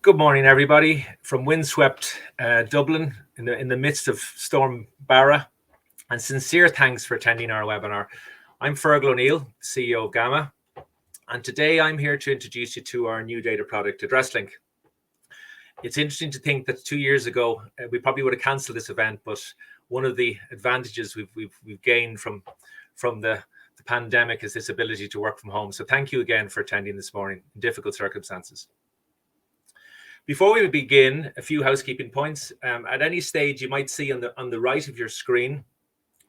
Good morning, everybody, from windswept Dublin in the midst of Storm Barra, and sincere thanks for attending our webinar. I'm Feargal O'Neill, CEO of Gamma, and today I'm here to introduce you to our new data product, AddressLink. It's interesting to think that 2 years ago we probably would have cancelled this event, but one of the advantages we've gained from the pandemic is this ability to work from home. So thank you again for attending this morning in difficult circumstances. Before we begin, a few housekeeping points. At any stage, you might see on the right of your screen,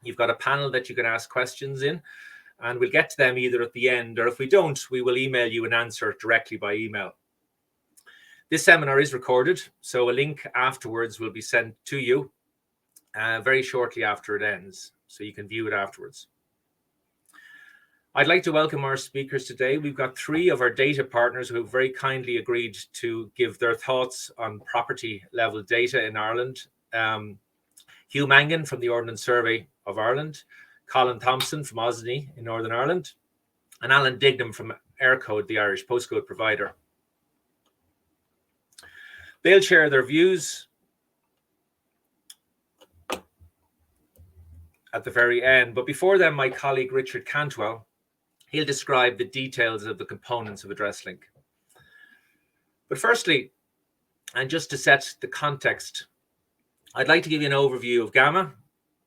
you've got a panel that you can ask questions in, and we'll get to them either at the end, or if we don't, we will email you an answer directly by email. This seminar is recorded, so a link afterwards will be sent to you very shortly after it ends, so you can view it afterwards. I'd like to welcome our speakers today. We've got 3 of our data partners who have very kindly agreed to give their thoughts on property level data in Ireland. Hugh Mangan from the Ordnance Survey of Ireland, Colin Thompson from Osney in Northern Ireland, and Alan Dignam from Aircode, the Irish postcode provider. They'll share their views at the very end. But before then, my colleague Richard Cantwell, he'll describe the details of the components of AddressLink. But firstly, and just to set the context, I'd like to give you an overview of Gamma,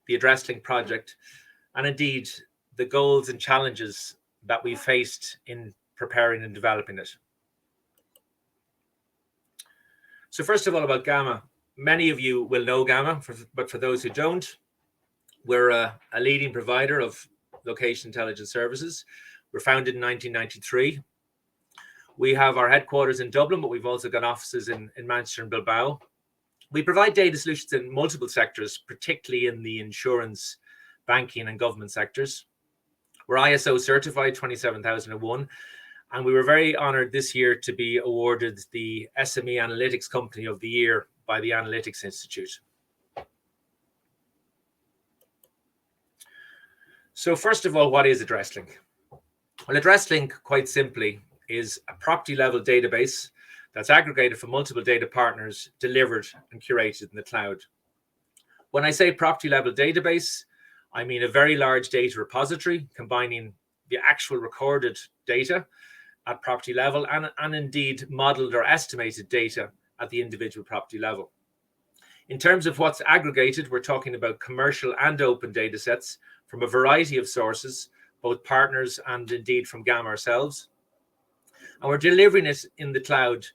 the AddressLink project, and indeed the goals and challenges that we faced in preparing and developing it. So first of all, about Gamma. Many of you will know Gamma, but for those who don't, we're a leading provider of location intelligence services. We're founded in 1993. We have our headquarters in Dublin, but we've also got offices in Manchester and Bilbao. We provide data solutions in multiple sectors, particularly in the insurance, banking and government sectors. We're ISO certified 27001, and we were very honored this year to be awarded the SME Analytics Company of the Year by the Analytics Institute. So first of all, what is AddressLink? Well, AddressLink, quite simply, is a property-level database that's aggregated from multiple data partners, delivered and curated in the cloud. When I say property-level database, I mean a very large data repository combining the actual recorded data at property level and indeed modeled or estimated data at the individual property level. In terms of what's aggregated, we're talking about commercial and open data sets from a variety of sources, both partners and indeed from Gamma ourselves. And we're delivering it in the cloud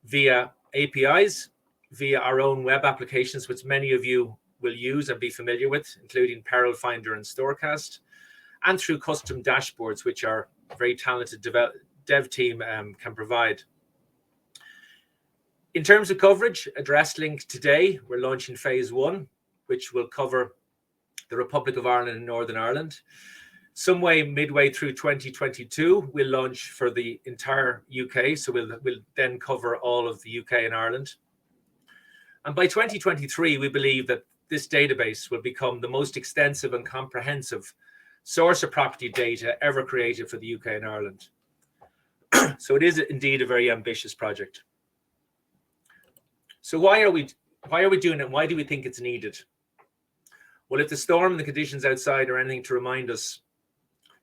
via APIs, via our own web applications, which many of you will use and be familiar with, including Peril Finder and Storecast, and through custom dashboards, which our very talented dev team can provide. In terms of coverage, AddressLink today, we're launching phase 1, which will cover the Republic of Ireland and Northern Ireland. Some way midway through 2022, we'll launch for the entire UK. So we'll then cover all of the UK and Ireland. And by 2023, we believe that this database will become the most extensive and comprehensive source of property data ever created for the UK and Ireland. So it is indeed a very ambitious project. So why are we doing it? Why do we think it's needed? Well, if the storm and the conditions outside are anything to remind us,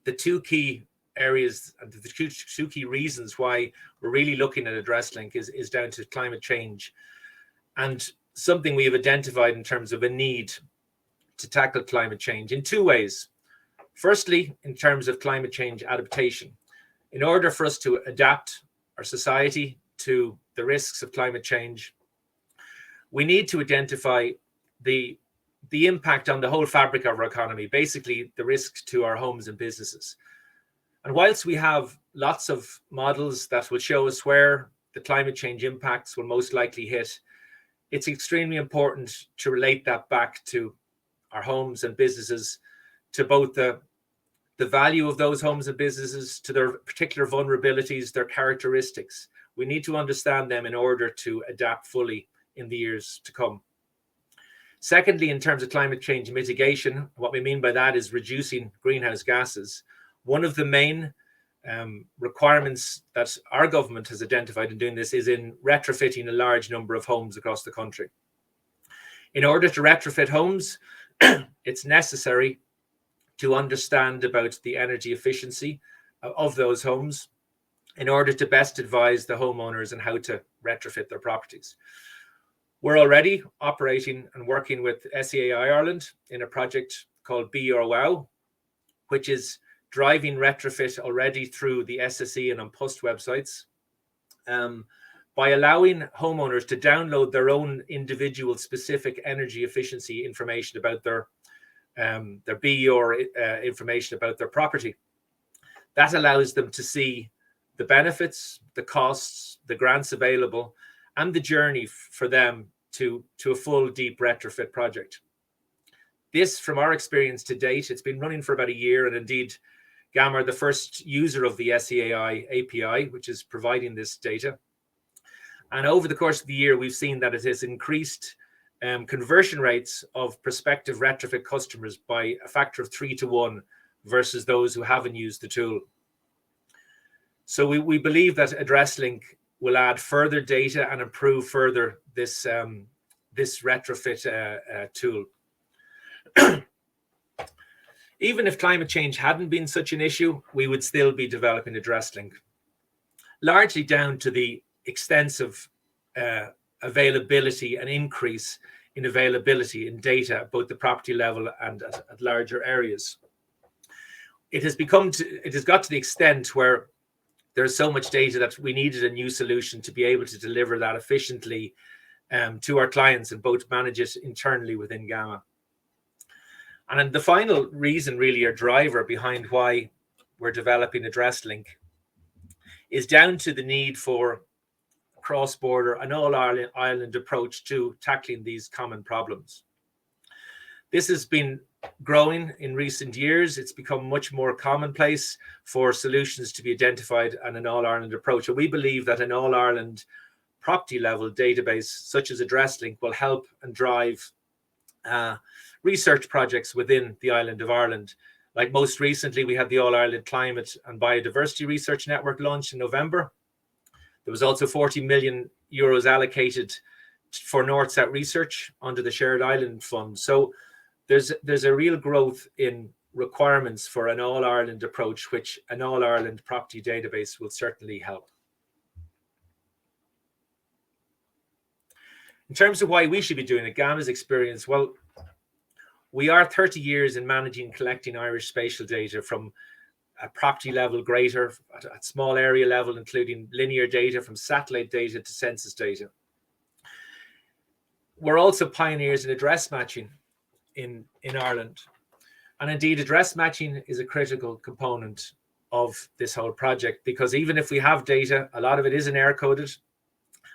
the 2 key areas, the 2 key reasons why we're really looking at AddressLink is down to climate change and something we have identified in terms of a need to tackle climate change in 2 ways. Firstly, in terms of climate change adaptation. In order for us to adapt our society to the risks of climate change, we need to identify the impact on the whole fabric of our economy, basically the risks to our homes and businesses. And whilst we have lots of models that will show us where the climate change impacts will most likely hit, it's extremely important to relate that back to our homes and businesses, to both the value of those homes and businesses, to their particular vulnerabilities, their characteristics. We need to understand them in order to adapt fully in the years to come. Secondly, in terms of climate change mitigation, what we mean by that is reducing greenhouse gases. One of the main requirements that our government has identified in doing this is in retrofitting a large number of homes across the country. In order to retrofit homes, it's necessary to understand about the energy efficiency of those homes in order to best advise the homeowners on how to retrofit their properties. We're already operating and working with SEAI Ireland in a project called Be Your Wow, which is driving retrofit already through the SSE and on Post websites, by allowing homeowners to download their own individual specific energy efficiency information about their Be Your information about their property. That allows them to see the benefits, the costs, the grants available, and the journey for them to a full deep retrofit project. This, from our experience to date, it's been running for about a year, and indeed, Gamma are the first user of the SEAI API, which is providing this data. And over the course of the year, we've seen that it has increased conversion rates of prospective retrofit customers by a factor of 3 to 1 versus those who haven't used the tool. So we believe that AddressLink will add further data and improve further this retrofit tool. Even if climate change hadn't been such an issue, we would still be developing AddressLink, largely down to the extensive availability and increase in availability in data at both the property level and at larger areas. It has got to the extent where there's so much data that we needed a new solution to be able to deliver that efficiently to our clients and both manage it internally within Gamma. And then the final reason, really, or driver behind why we're developing AddressLink is down to the need for cross-border and all-Ireland approach to tackling these common problems. This has been growing in recent years. It's become much more commonplace for solutions to be identified on an all-Ireland approach. And we believe that an all-Ireland property-level database such as AddressLink will help and drive research projects within the island of Ireland. Like most recently, we had the All-Ireland Climate and Biodiversity Research Network launched in November. There was also 40 million euros allocated for North-South research under the Shared Island Fund. So there's a real growth in requirements for an all-Ireland approach, which an all-Ireland property database will certainly help. In terms of why we should be doing it, Gamma's experience, well, we are 30 years in managing and collecting Irish spatial data from a property level greater, at small area level, including linear data from satellite data to census data. We're also pioneers in address matching in Ireland. And indeed, address matching is a critical component of this whole project, because even if we have data, a lot of it isn't air coded.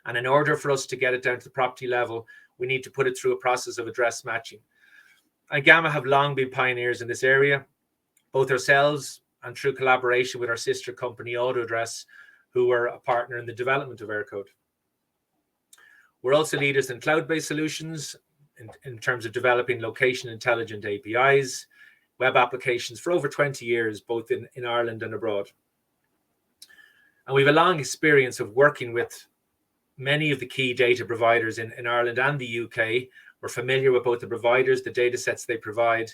And in order for us to get it down to the property level, we need to put it through a process of address matching. And Gamma have long been pioneers in this area, both ourselves and through collaboration with our sister company, AutoAddress, who were a partner in the development of AirCode. We're also leaders in cloud-based solutions in terms of developing location intelligent APIs, web applications for over 20 years, both in Ireland and abroad. And we have a long experience of working with many of the key data providers in Ireland and the UK. We're familiar with both the providers, the data sets they provide,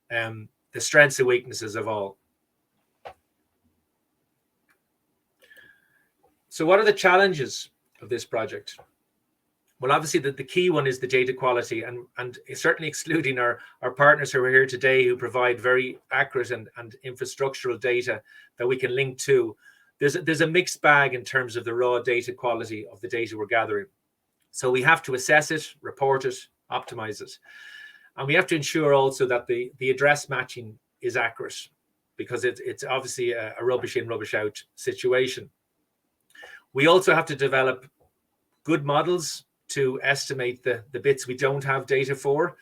the strengths and weaknesses of all. So what are the challenges of this project? Well, obviously, the key one is the data quality, and certainly excluding our partners who are here today who provide very accurate and infrastructural data that we can link to. There's a mixed bag in terms of the raw data quality of the data we're gathering. So we have to assess it, report it, optimize it. And we have to ensure also that the address matching is accurate, because it's obviously a rubbish in, rubbish out situation. We also have to develop good models to estimate the bits we don't have data for.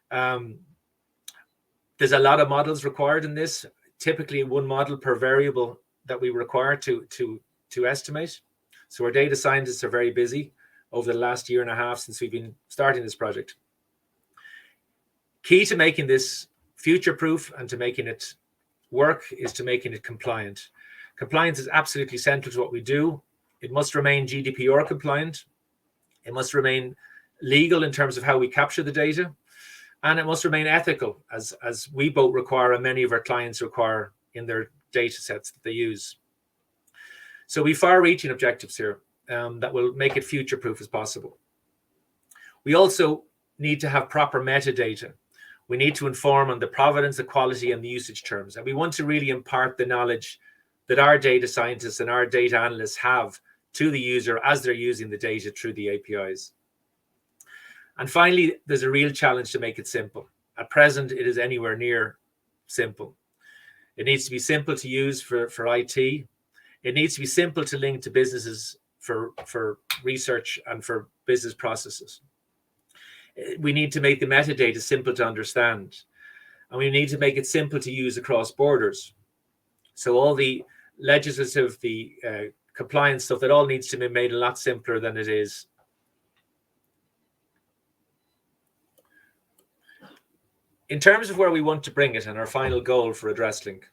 There's a lot of models required in this, typically one model per variable that we require to estimate. So our data scientists are very busy over the last year and a half since we've been starting this project. Key to making this future-proof and to making it work is to making it compliant. Compliance is absolutely central to what we do. It must remain GDPR compliant. It must remain legal in terms of how we capture the data. And it must remain ethical, as we both require and many of our clients require in their data sets that they use. So we have far-reaching objectives here that will make it future-proof as possible. We also need to have proper metadata. We need to inform on the provenance, the quality, and the usage terms. And we want to really impart the knowledge that our data scientists and our data analysts have to the user as they're using the data through the APIs. And finally, there's a real challenge to make it simple. At present, it is anywhere near simple. It needs to be simple to use for IT. It needs to be simple to link to businesses for research and for business processes. We need to make the metadata simple to understand. And we need to make it simple to use across borders. So all the legislative, the compliance stuff, it all needs to be made a lot simpler than it is. In terms of where we want to bring it and our final goal for AddressLink,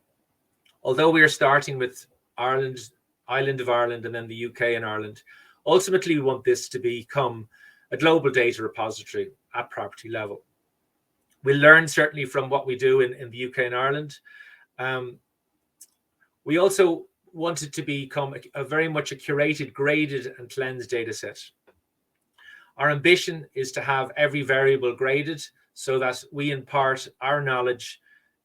although we are starting with Ireland, Island of Ireland, and then the UK and Ireland, ultimately we want this to become a global data repository at property level. We'll learn certainly from what we do in the UK and Ireland. We also want it to become a very much a curated, graded, and cleansed data set. Our ambition is to have every variable graded so that we impart our knowledge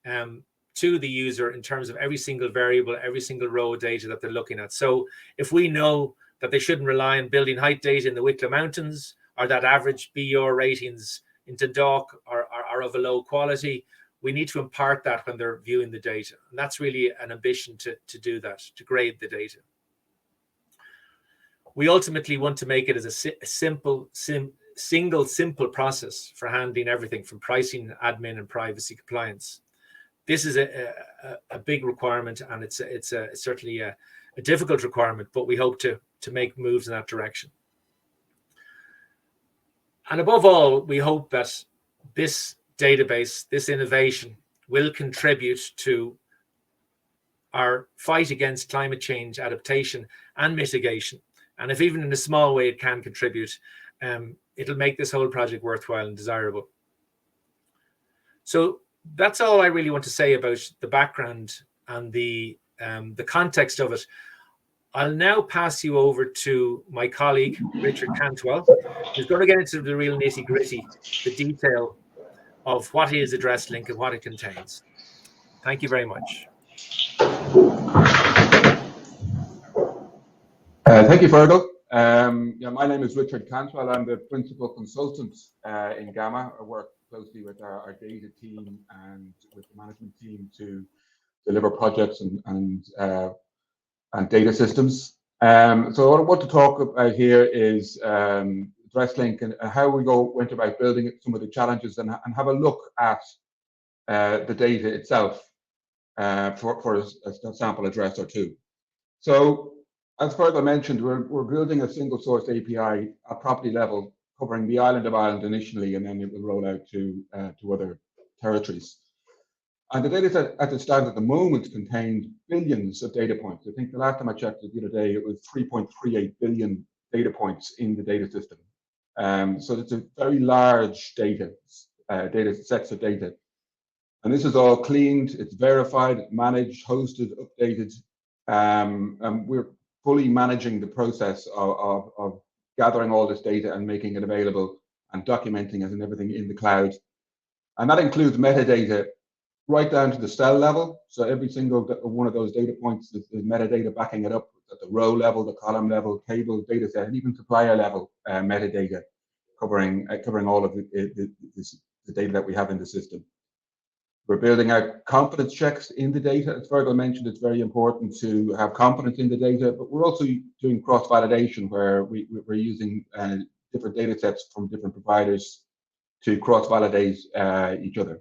to the user in terms of every single variable, every single row of data that they're looking at. So if we know that they shouldn't rely on building height data in the Wicklow Mountains, or that average BR ratings in Dundalk are of a low quality, we need to impart that when they're viewing the data. And that's really an ambition to do that, to grade the data. We ultimately want to make it as a simple process for handling everything from pricing, admin, and privacy compliance. This is a big requirement, and it's certainly a difficult requirement, but we hope to make moves in that direction. And above all, we hope that this database, this innovation, will contribute to our fight against climate change adaptation and mitigation. And if even in a small way it can contribute, it'll make this whole project worthwhile and desirable. So that's all I really want to say about the background and the context of it. I'll now pass you over to my colleague, Richard Cantwell, who's going to get into the real nitty-gritty, the detail of what is AddressLink and what it contains. Thank you very much. Thank you, Feargal. My name is Richard Cantwell. I'm the principal consultant in Gamma. I work closely with our data team and with the management team to deliver projects and data systems. So what I want to talk about here is AddressLink and how we went about building it, some of the challenges, and have a look at the data itself for a sample address or two. So, as Feargal mentioned, we're building a single source API at property level, covering the island of Ireland initially, and then it will roll out to other territories. And the data set as it stands at the moment contains billions of data points. I think the last time I checked it the other day, it was 3.38 billion data points in the data system. So it's a very large data sets of data. And this is all cleaned, it's verified, managed, hosted, updated. And we're fully managing the process of gathering all this data and making it available and documenting it and everything in the cloud. And that includes metadata right down to the cell level. So every single one of those data points is metadata backing it up at the row level, the column level, table, data set, and even supplier level metadata, covering all of the data that we have in the system. We're building out confidence checks in the data. As Feargal mentioned, it's very important to have confidence in the data, but we're also doing cross-validation where we're using different data sets from different providers to cross-validate each other.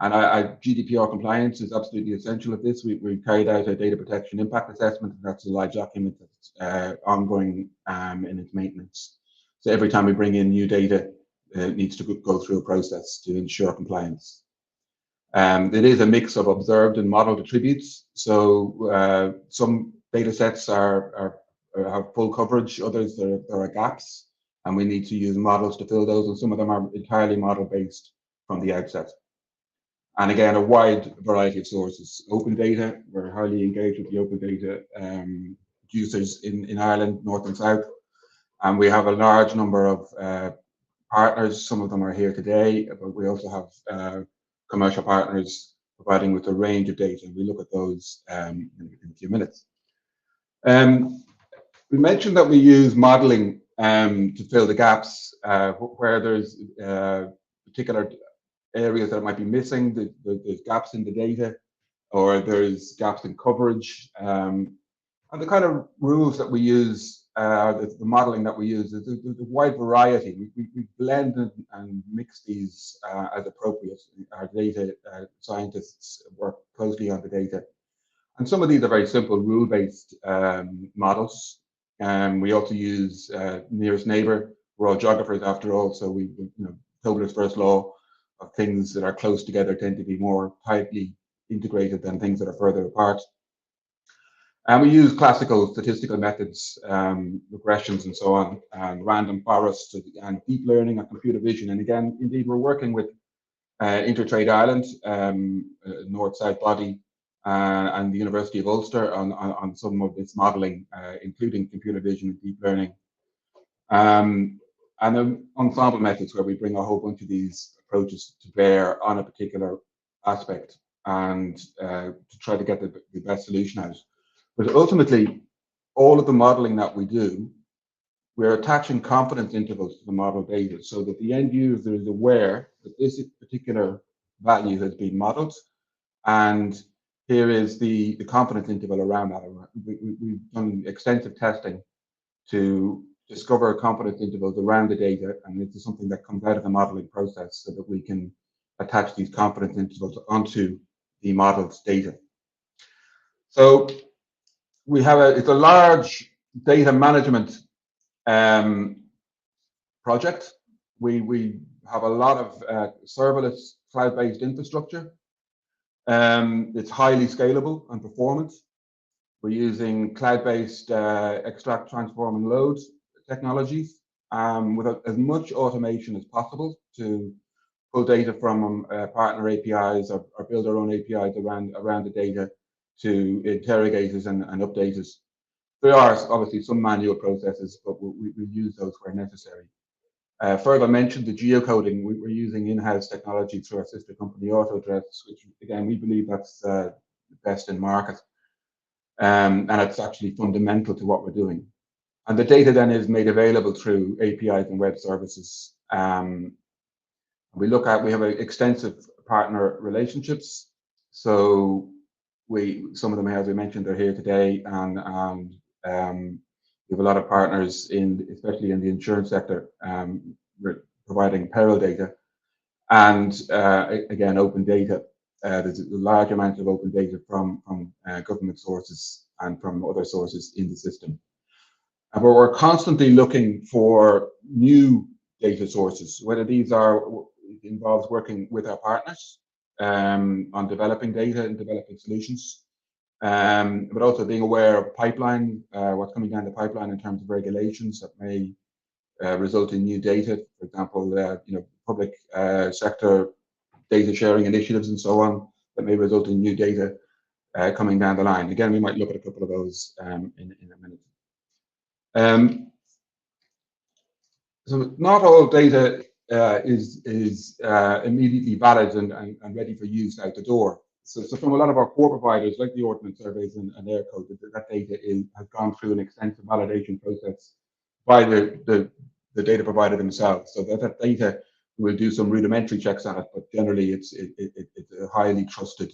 And GDPR compliance is absolutely essential of this. We carried out a data protection impact assessment, and that's a live document that's ongoing in its maintenance. So every time we bring in new data, it needs to go through a process to ensure compliance. It is a mix of observed and modeled attributes. So some data sets have full coverage, others there are gaps, and we need to use models to fill those, and some of them are entirely model-based from the outset. And again, a wide variety of sources. Open data, we're highly engaged with the open data users in Ireland, North and South. And we have a large number of partners. Some of them are here today, but we also have commercial partners providing with a range of data. We look at those in a few minutes. We mentioned that we use modeling to fill the gaps where there's particular areas that might be missing, there's gaps in the data, or there's gaps in coverage. And the kind of rules that we use, the modeling that we use, there's a wide variety. We blend and mix these as appropriate. Our data scientists work closely on the data. And some of these are very simple rule-based models. We also use nearest neighbor. We're all geographers after all, so Tobler's first law of things that are close together tend to be more tightly integrated than things that are further apart. And we use classical statistical methods, regressions and so on, and random forests and deep learning and computer vision. And again, indeed, we're working with Intertrade Ireland, North-South body, and the University of Ulster on some of this modelling, including computer vision and deep learning. And then ensemble methods where we bring a whole bunch of these approaches to bear on a particular aspect and to try to get the best solution out. But ultimately, all of the modelling that we do, we're attaching confidence intervals to the model data so that the end user is aware that this particular value has been modelled, and here is the confidence interval around that. We've done extensive testing to discover confidence intervals around the data, and this is something that comes out of the modeling process so that we can attach these confidence intervals onto the model's data. So we have it's a large data management project. We have a lot of serverless cloud-based infrastructure. It's highly scalable and performant. We're using cloud-based extract, transform, and load technologies with as much automation as possible to pull data from partner APIs or build our own APIs around the data to interrogate it and update it. There are obviously some manual processes, but we use those where necessary. Further, I mentioned the geocoding. We're using in-house technology through our sister company AutoAddress, which again, we believe that's the best in market. And it's actually fundamental to what we're doing. And the data then is made available through APIs and web services. We have extensive partner relationships. So some of them, as we mentioned, they're here today, and we have a lot of partners especially in the insurance sector, providing peril data, and again, open data. There's a large amount of open data from government sources and from other sources in the system. And we're constantly looking for new data sources, whether these involves working with our partners on developing data and developing solutions, but also being aware of what's coming down the pipeline in terms of regulations that may result in new data. For example, public sector data sharing initiatives and so on that may result in new data coming down the line. Again, we might look at a couple of those in a minute. So not all data is immediately valid and ready for use out the door. So from a lot of our core providers, like the Ordnance Surveys and Aircode, that data has gone through an extensive validation process by the data provider themselves. So that data, we'll do some rudimentary checks on it, but generally it's a highly trusted,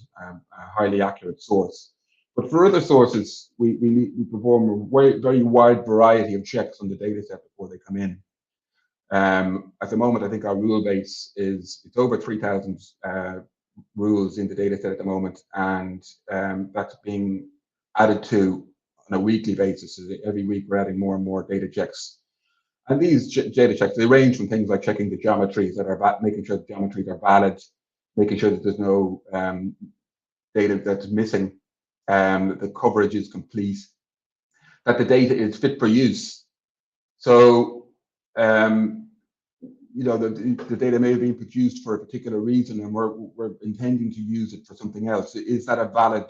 highly accurate source. But for other sources, we perform a very wide variety of checks on the data set before they come in. At the moment, I think our rule base it's over 3,000 rules in the data set at the moment, and that's being added to on a weekly basis. So every week we're adding more and more data checks. And these data checks, they range from things like checking the geometries making sure the geometries are valid, making sure that there's no data that's missing, that the coverage is complete, that the data is fit for use. So, you know, the data may have been produced for a particular reason, and we're intending to use it for something else. Is that a valid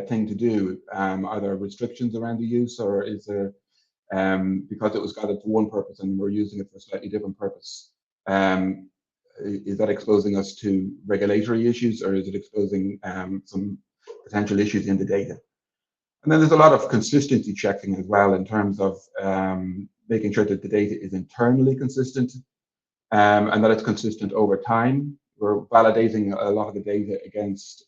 thing to do? Are there restrictions around the use, or is there, because it was gathered for one purpose and we're using it for a slightly different purpose, is that exposing us to regulatory issues, or is it exposing some potential issues in the data? And then there's a lot of consistency checking as well, in terms of making sure that the data is internally consistent, and that it's consistent over time. We're validating a lot of the data against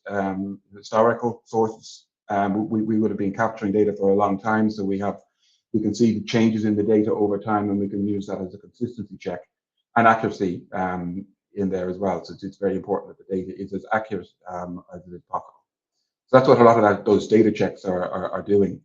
historical sources. We would have been capturing data for a long time, so we can see the changes in the data over time, and we can use that as a consistency check, and accuracy in there as well. So it's very important that the data is as accurate as it is possible. So that's what a lot of those data checks are doing,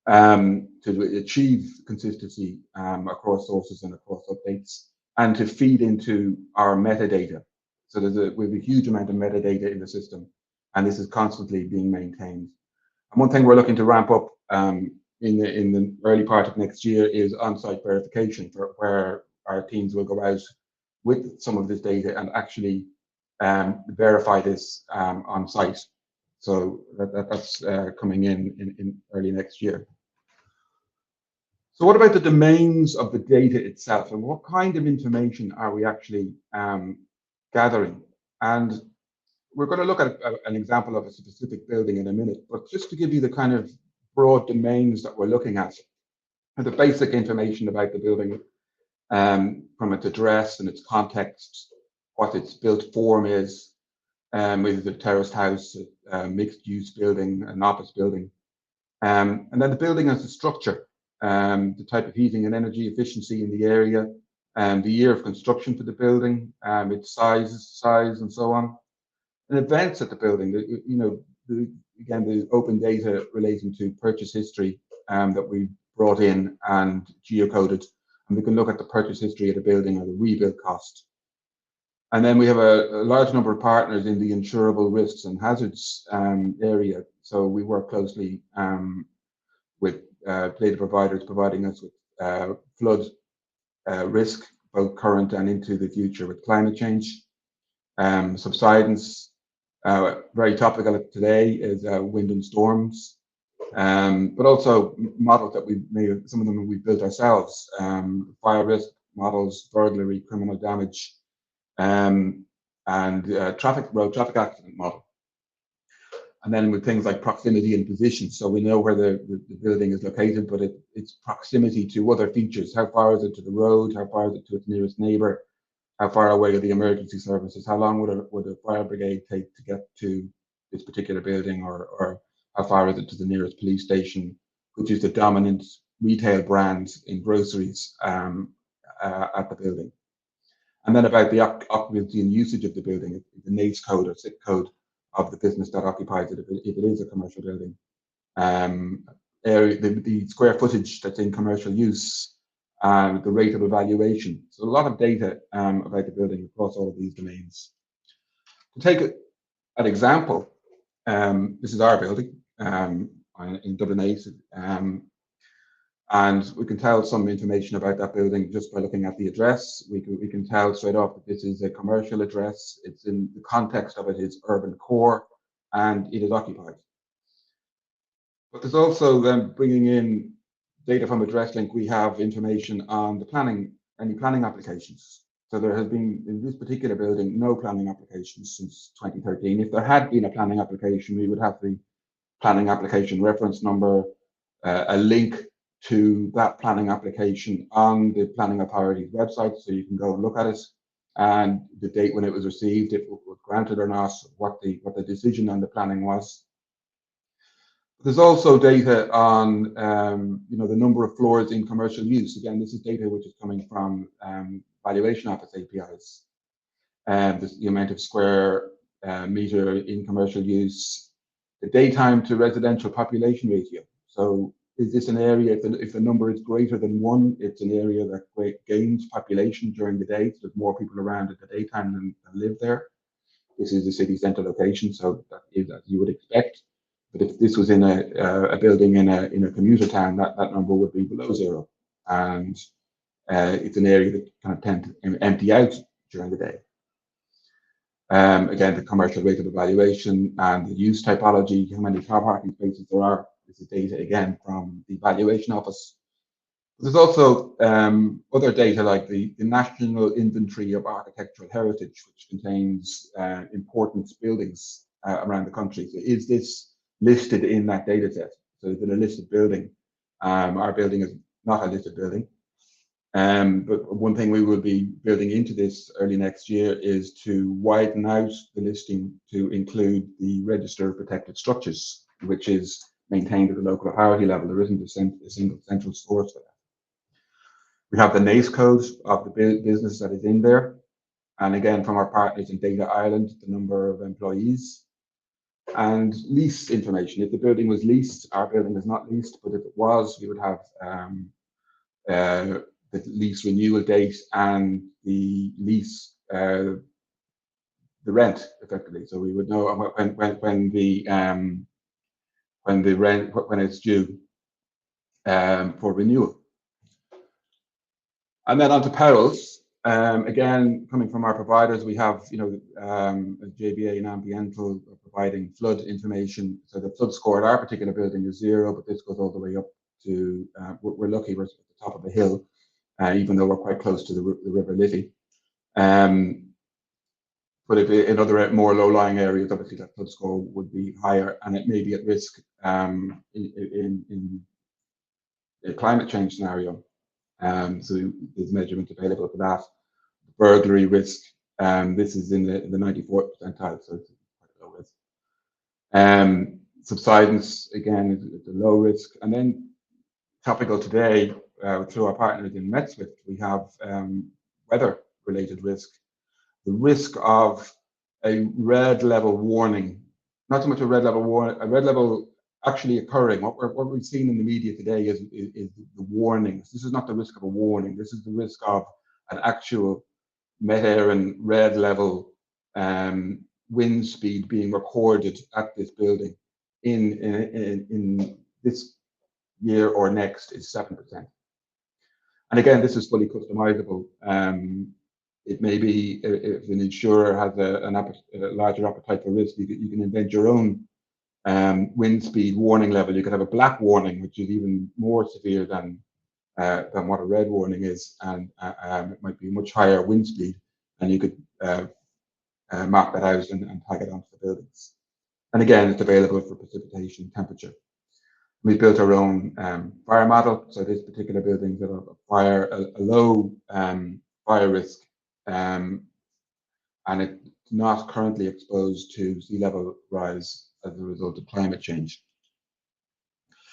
to achieve consistency across sources and across updates, and to feed into our metadata. So we have a huge amount of metadata in the system, and this is constantly being maintained. And one thing we're looking to ramp up in the early part of next year is on-site verification, where our teams will go out with some of this data and actually verify this on site. So that's coming in early next year. So what about the domains of the data itself, and what kind of information are we actually gathering? And we're going to look at an example of a specific building in a minute, but just to give you the kind of broad domains that we're looking at, and the basic information about the building, from its address and its context, what its built form is, whether it's a terraced house, a mixed-use building, an office building, and then the building as a structure, the type of heating and energy efficiency in the area, the year of construction for the building, its size, and so on, and events at the building. You know, again, the open data relating to purchase history that we brought in and geocoded, and we can look at the purchase history of the building or the rebuild cost. And then we have a large number of partners in the insurable risks and hazards area. So we work closely with data providers providing us with flood risk, both current and into the future, with climate change, subsidence. Very topical today is wind and storms, but also models that some of them we've built ourselves, fire risk models, burglary, criminal damage, and road traffic accident model. And then with things like proximity and position, so we know where the building is located, but its proximity to other features. How far is it to the road? How far is it to its nearest neighbour? How far away are the emergency services? How long would a fire brigade take to get to this particular building, or how far is it to the nearest police station, which is the dominant retail brand in groceries at the building? And then about the occupancy and usage of the building, the NACE code or SIC code of the business that occupies it, if it is a commercial building. The square footage that's in commercial use, the rate of evaluation. So a lot of data about the building across all of these domains. To take an example, this is our building in Dublin 8, and we can tell some information about that building just by looking at the address. We can tell straight off that this is a commercial address. It's in the context of it is urban core, and it is occupied. But there's also then bringing in data from AddressLink. We have information on the any planning applications. So there has been, in this particular building, no planning applications since 2013. If there had been a planning application, we would have the planning application reference number, a link to that planning application on the planning authority's website, so you can go and look at it, and the date when it was received, if it was granted or not, what the decision on the planning was. There's also data on the number of floors in commercial use. Again, this is data which is coming from valuation office APIs. The amount of square meter in commercial use, the daytime to residential population ratio. So is this an area, if the number is greater than 1, it's an area that gains population during the day, so there's more people around at the daytime than live there. this is the city centre location, so that is as you would expect. But if this was in a building in a commuter town, that number would be below 0, and it's an area that kind of tend to empty out during the day. Again, the commercial rate of evaluation and the use typology, how many car parking spaces there are. This is data again from the valuation office. There's also other data like the National Inventory of Architectural Heritage, which contains important buildings around the country. So is this listed in that data set? So is it a listed building? Our building is not a listed building. But one thing we will be building into this early next year is to widen out the listing to include the Register of Protected Structures, which is maintained at the local authority level. There isn't a single central source for that. We have the NACE code of the business that is in there. And again, from our partners in Data Ireland, the number of employees and lease information. If the building was leased, our building is not leased, but if it was, we would have the lease renewal date and the lease, the rent effectively. So we would know when it's due for renewal. And then onto perils. Again, coming from our providers, we have, JBA and Ambiental providing flood information. So the flood score at our particular building is 0, but this goes all the way up to, we're lucky we're at the top of a hill, even though we're quite close to the River Liffey. But if in other more low-lying areas, obviously that flood score would be higher, and it may be at risk in a climate change scenario. So there's measurements available for that. Burglary risk, this is in the 94th percentile, so it's quite low risk. Subsidence, again, is a low risk. And then topical today, through our partners in MetSwift, we have weather-related risk. The risk of a red level warning, not so much a red level warning, a red level actually occurring. What we've seen in the media today is the warnings. This is not the risk of a warning. This is the risk of an actual meta and red level wind speed being recorded at this building in this year or next is 7%. And again, this is fully customizable. It may be if an insurer has a larger appetite for risk, you can invent your own wind speed warning level. You could have a black warning, which is even more severe than what a red warning is, and it might be much higher wind speed, and you could mark that out and tag it onto the buildings. And again, it's available for precipitation, temperature. We built our own fire model. So this particular building got a low fire risk, and it's not currently exposed to sea level rise as a result of climate change.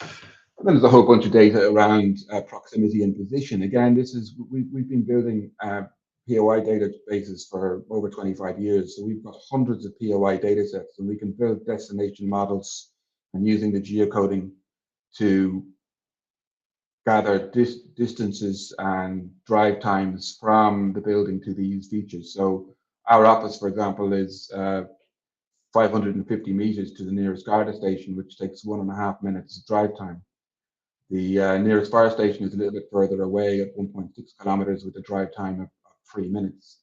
And then there's a whole bunch of data around proximity and position. Again, we've been building POI databases for over 25 years. So we've got hundreds of POI data sets, and we can build destination models and using the geocoding to gather distances and drive times from the building to these features. So our office, for example, is 550 meters to the nearest Garda station, which takes 1.5 minutes drive time. The nearest fire station is a little bit further away at 1.6 kilometers with a drive time of 3 minutes.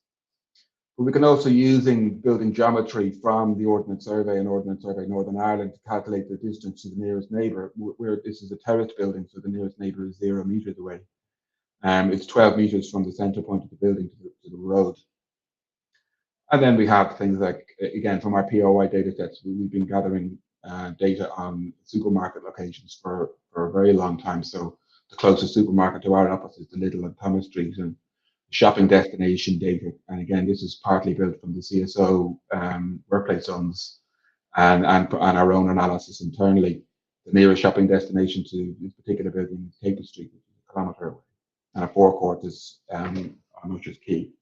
But we can also, using building geometry from the Ordnance Survey and Ordnance Survey Northern Ireland, to calculate the distance to the nearest neighbour. Where this is a terraced building, so the nearest neighbour is 0 meters away. It's 12 meters from the centre point of the building to the road. And then we have things like, again, from our POI data sets, we've been gathering data on supermarket locations for a very long time. So the closest supermarket to our office is the Lidl on Thomas Street, and shopping destination data. And again, this is partly built from the CSO workplace zones and our own analysis internally. The nearest shopping destination to this particular building is Capel Street, which is 1 kilometre away. And a forecourt is on Usher's Quay.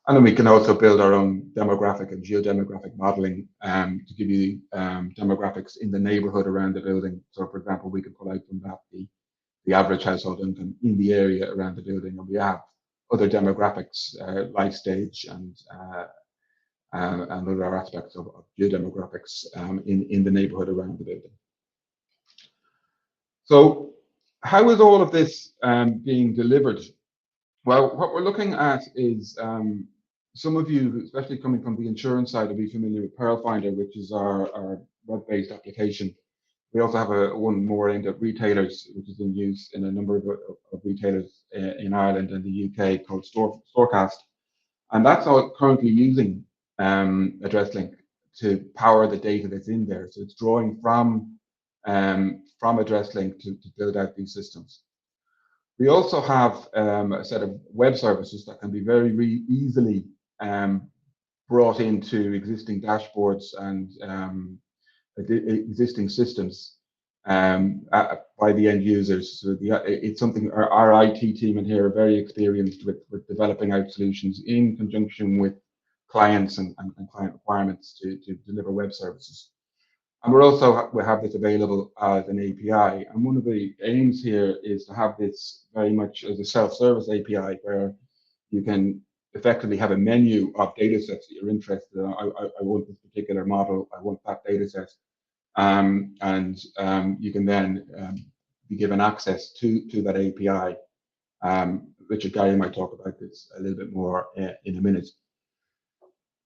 And then we can also build our own demographic and geodemographic modelling to give you demographics in the neighbourhood around the building. So, for example, we can pull out from that the average household income in the area around the building, and we have other demographics, life stage, and and other aspects of geodemographics in the neighborhood around the building. So how is all of this being delivered? Well, what we're looking at is some of you, especially coming from the insurance side, will be familiar with Pearl Finder, which is our web-based application. We also have one more aimed at retailers, which is in use in a number of retailers in Ireland and the UK, called Storecast. And that's all currently using AddressLink to power the data that's in there. So it's drawing from AddressLink to build out these systems. We also have a set of web services that can be very easily brought into existing dashboards and existing systems by the end users. So it's something our IT team in here are very experienced with developing out solutions in conjunction with clients and client requirements to deliver web services. And we have this available as an API. And one of the aims here is to have this very much as a self-service API where you can effectively have a menu of data sets that you're interested in. I want this particular model, I want that data set. You can then be given access to that API. Richard Gary might talk about this a little bit more in a minute.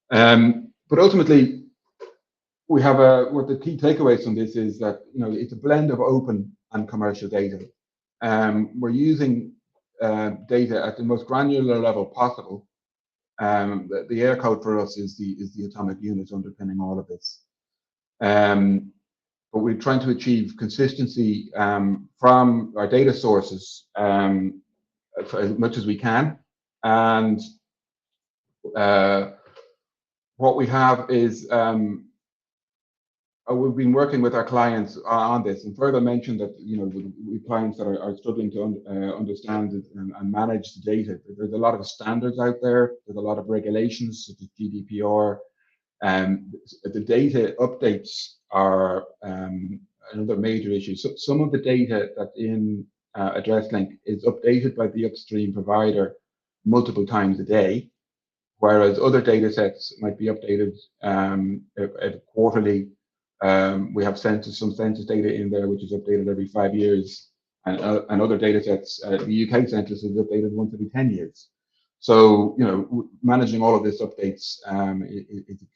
But ultimately, we have what the key takeaways from this is that it's a blend of open and commercial data. We're using data at the most granular level possible. The air code for us is the atomic units underpinning all of this. But we're trying to achieve consistency from our data sources for as much as we can. And what we have is we've been working with our clients on this, and further mentioned that we clients that are struggling to understand it and manage the data. There's a lot of standards out there. There's a lot of regulations such as GDPR. The data updates are another major issue. So some of the data that's in AddressLink is updated by the upstream provider multiple times a day, whereas other data sets might be updated quarterly. We have some census data in there, which is updated every 5 years, and other data sets, the UK census is updated once every 10 years. So, managing all of this updates is a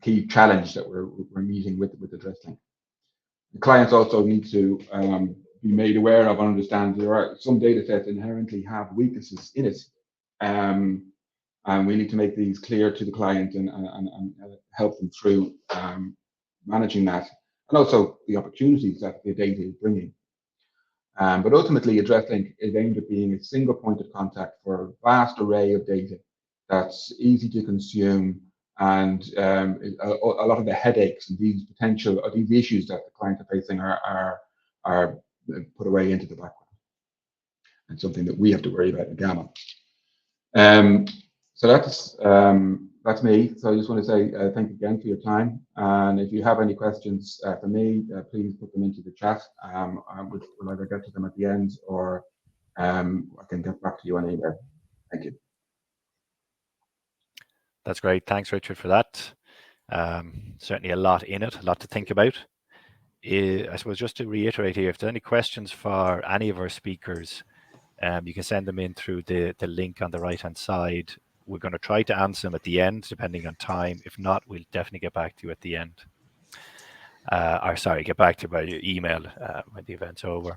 key challenge that we're meeting with AddressLink. The clients also need to be made aware of and understand there are some data sets inherently have weaknesses in it. And we need to make these clear to the client and help them through managing that, and also the opportunities that the data is bringing. But ultimately, AddressLink is aimed at being a single point of contact for a vast array of data that's easy to consume, and a lot of the headaches and these issues that the clients are facing are put away into the background, and something that we have to worry about in Gamma. So that's me. So I just want to say thank you again for your time. And if you have any questions for me, please put them into the chat. We'll either get to them at the end, or I can get back to you on email. Thank you. That's great. Thanks, Richard, for that. Certainly a lot in it, a lot to think about. I suppose just to reiterate here, if there are any questions for any of our speakers, you can send them in through the link on the right-hand side. We're going to try to answer them at the end, depending on time. If not, we'll definitely get back to you at the end. Get back to you by email when the event's over.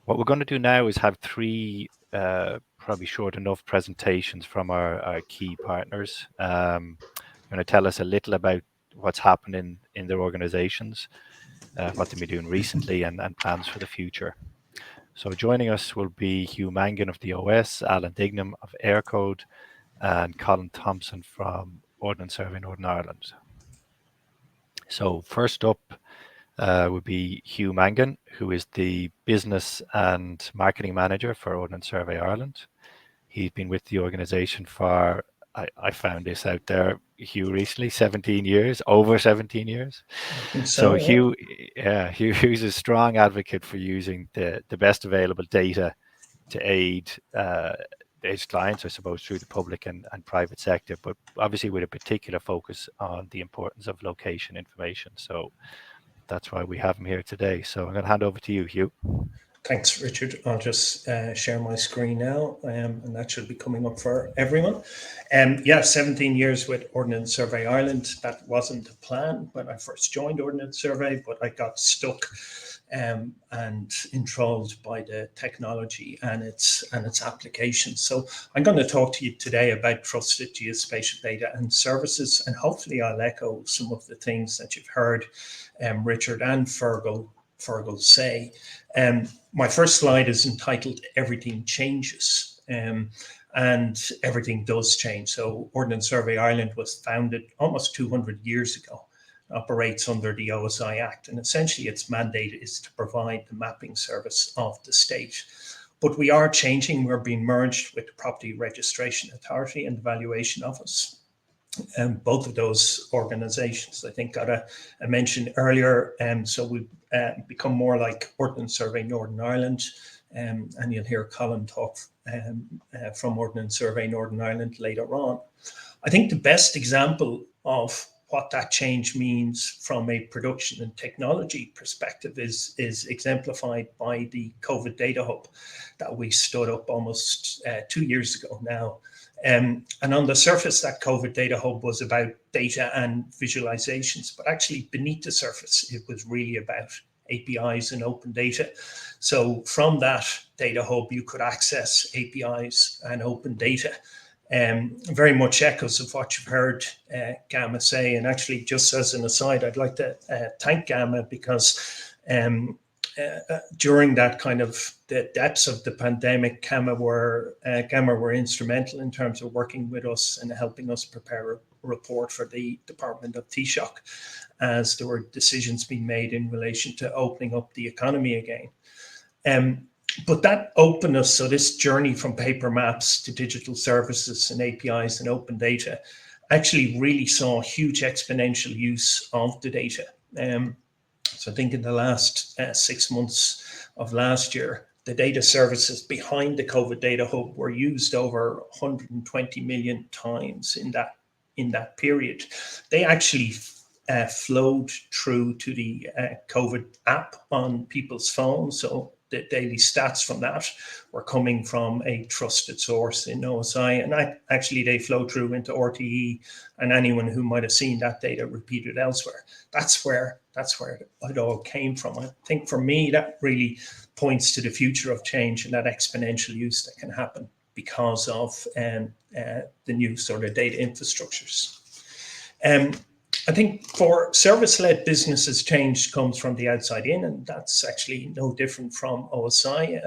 What we're going to do now is have three probably short enough presentations from our key partners. Going to tell us a little about what's happening in their organizations, what they've been doing recently, and plans for the future. So joining us will be Hugh Mangan of the OS, Alan Dignam of Aircode, and Colin Thompson from Ordnance Survey Northern Ireland. So first up would be Hugh Mangan, who is the Business and Marketing Manager for Ordnance Survey Ireland. He's been with the organisation for, I found this out there, Hugh, recently, 17 years, over 17 years. So Hugh, Hugh's a strong advocate for using the best available data to aid its clients, I suppose, through the public and private sector, but obviously with a particular focus on the importance of location information. So that's why we have him here today. So I'm going to hand over to you, Hugh. Thanks, Richard. I'll just share my screen now, and that should be coming up for everyone. Yeah, 17 years with Ordnance Survey Ireland. That wasn't the plan when I first joined Ordnance Survey, but I got stuck and enthralled by the technology and its applications. So I'm going to talk to you today about trusted geospatial data and services, and hopefully I'll echo some of the things that you've heard Richard and Feargal say. My first slide is entitled Everything Changes, and everything does change. So Ordnance Survey Ireland was founded almost 200 years ago, operates under the OSI Act, and essentially its mandate is to provide the mapping service of the state. But we are changing. We're being merged with the Property Registration Authority and the Valuation Office. Both of those organizations, I think, got a mention earlier. So we've become more like Ordnance Survey Northern Ireland. And you'll hear Colin talk from Ordnance Survey Northern Ireland later on. I think the best example of what that change means from a production and technology perspective is exemplified by the COVID Data Hub that we stood up almost 2 years ago now. And on the surface, that COVID Data Hub was about data and visualizations, but actually beneath the surface, it was really about APIs and open data. So from that Data Hub, you could access APIs and open data. Very much echoes of what you've heard Gamma say. And actually, just as an aside, I'd like to thank Gamma because during that kind of the depths of the pandemic, Gamma were instrumental in terms of working with us and helping us prepare a report for the Department of Taoiseach as there were decisions being made in relation to opening up the economy again. But that openness, so this journey from paper maps to digital services and APIs and open data, actually really saw huge exponential use of the data. So I think in the last 6 months of last year, the data services behind the COVID Data Hub were used over 120 million times in that period. They actually flowed through to the COVID app on people's phones. So the daily stats from that were coming from a trusted source in OSI, and actually they flow through into RTE and anyone who might have seen that data repeated elsewhere. That's where it all came from. I think for me, that really points to the future of change and that exponential use that can happen because of the new sort of data infrastructures. I think for service-led businesses, change comes from the outside in, and that's actually no different from OSI.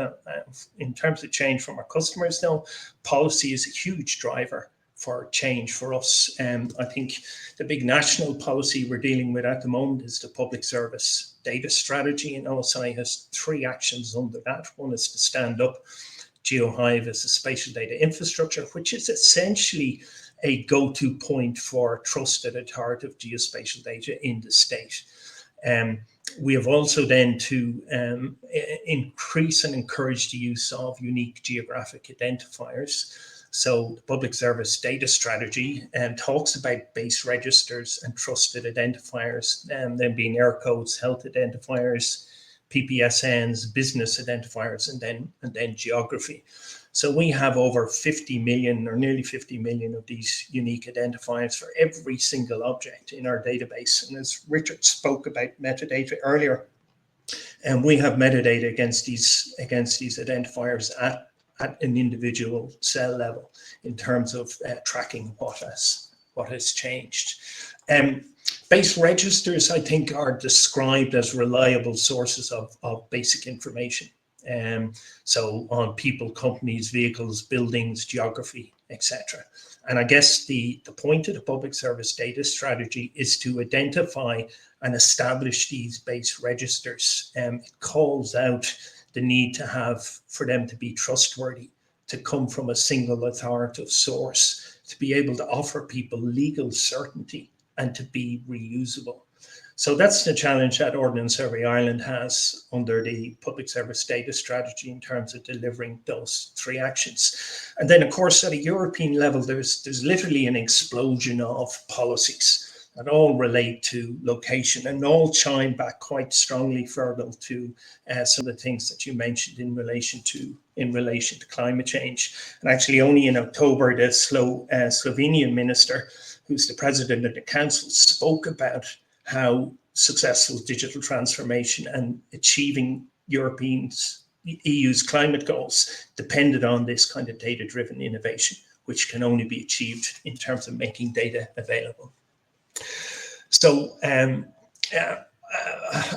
In terms of change from our customers, though, policy is a huge driver for change for us. I think the big national policy we're dealing with at the moment is the public service data strategy, and OSI has 3 actions under that. One is to stand up GeoHive as a spatial data infrastructure, which is essentially a go-to point for trusted authoritative geospatial data in the state. We have also then to increase and encourage the use of unique geographic identifiers. So the public service data strategy talks about base registers and trusted identifiers, then being air codes, health identifiers, PPSNs, business identifiers, and then geography. So we have over 50 million or nearly 50 million of these unique identifiers for every single object in our database. And as Richard spoke about metadata earlier, and we have metadata against these identifiers at an individual cell level in terms of tracking what has changed. Base registers, I think, are described as reliable sources of basic information. So on people, companies, vehicles, buildings, geography, etc. And I guess the point of the public service data strategy is to identify and establish these base registers. It calls out the need for them to be trustworthy, to come from a single authoritative source, to be able to offer people legal certainty and to be reusable. So that's the challenge that Ordnance Survey Ireland has under the Public Service Data Strategy in terms of delivering those 3 actions. And then, of course, at a European level, there's literally an explosion of policies that all relate to location and all chime back quite strongly, Feargal, to some of the things that you mentioned in relation to climate change. And actually, only in October, the Slovenian minister, who's the president of the council, spoke about how successful digital transformation and achieving EU's climate goals depended on this kind of data-driven innovation, which can only be achieved in terms of making data available. So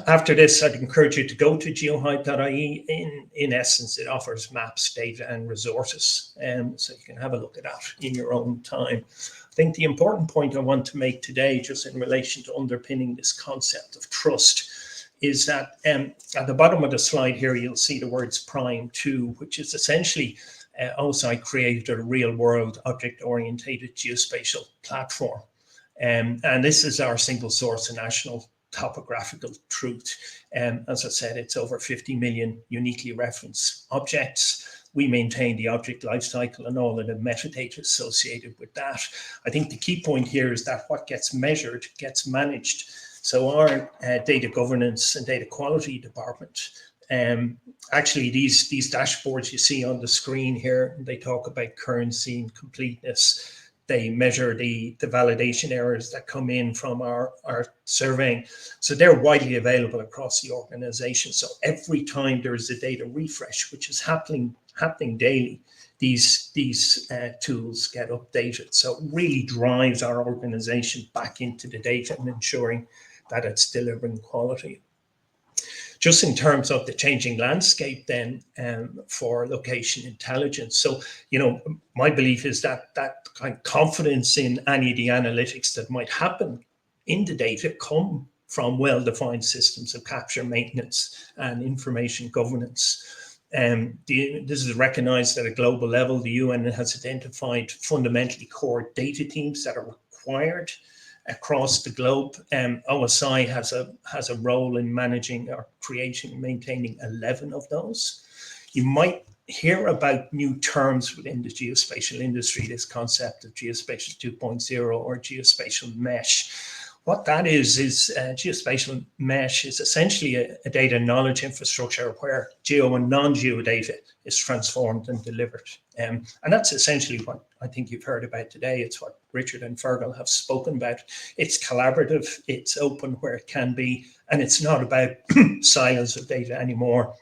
after this, I'd encourage you to go to geohype.ie. In essence, it offers maps, data, and resources, so you can have a look at that in your own time. I think the important point I want to make today, just in relation to underpinning this concept of trust, is that at the bottom of the slide here, you'll see the words Prime 2, which is essentially OSI created a real-world object-oriented geospatial platform. And this is our single source of national topographical truth. As I said, it's over 50 million uniquely referenced objects. We maintain the object lifecycle and all of the metadata associated with that. I think the key point here is that what gets measured gets managed. So our data governance and data quality department, actually these dashboards you see on the screen here, they talk about currency and completeness. They measure the validation errors that come in from our surveying. So they're widely available across the organization. So every time there is a data refresh, which is happening daily, these tools get updated. So it really drives our organization back into the data and ensuring that it's delivering quality. Just in terms of the changing landscape then for location intelligence. So, my belief is that kind of confidence in any of the analytics that might happen in the data come from well-defined systems of capture, maintenance, and information governance. This is recognized at a global level. The UN has identified fundamentally core data teams that are required across the globe. OSI has a role in managing or creating and maintaining 11 of those. You might hear about new terms within the geospatial industry, this concept of geospatial 2.0 or geospatial mesh. What that is geospatial mesh is essentially a data knowledge infrastructure where geo and non-geo data is transformed and delivered. And that's essentially what I think you've heard about today. It's what Richard and Feargal have spoken about. It's collaborative, it's open where it can be, and it's not about silos of data anymore.